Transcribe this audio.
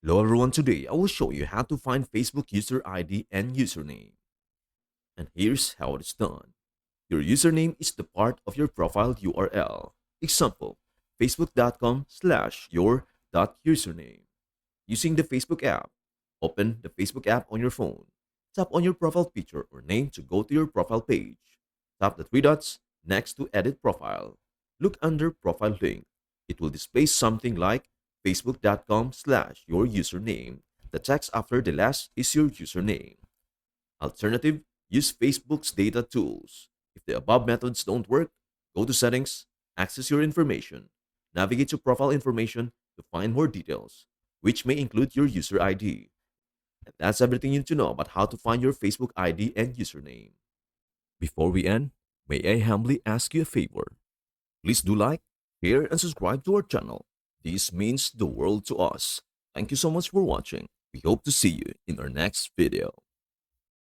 Hello everyone, today I will show you how to find Facebook user ID and username. And here's how it's done. Your username is the part of your profile URL. Example, facebook.com/your.username. Using the Facebook app, open the Facebook app on your phone. Tap on your profile picture or name to go to your profile page. Tap the three dots next to edit profile. Look under profile link. It will display something like facebook.com/your username. The text after the last is your username. Alternative, use Facebook's data tools. If the above methods don't work, go to settings, access your information, navigate to profile information to find more details, which may include your user ID. And that's everything you need to know about how to find your Facebook ID and username. Before we end, may I humbly ask you a favor? Please do like, share, and subscribe to our channel. This means the world to us. Thank you so much for watching. We hope to see you in our next video.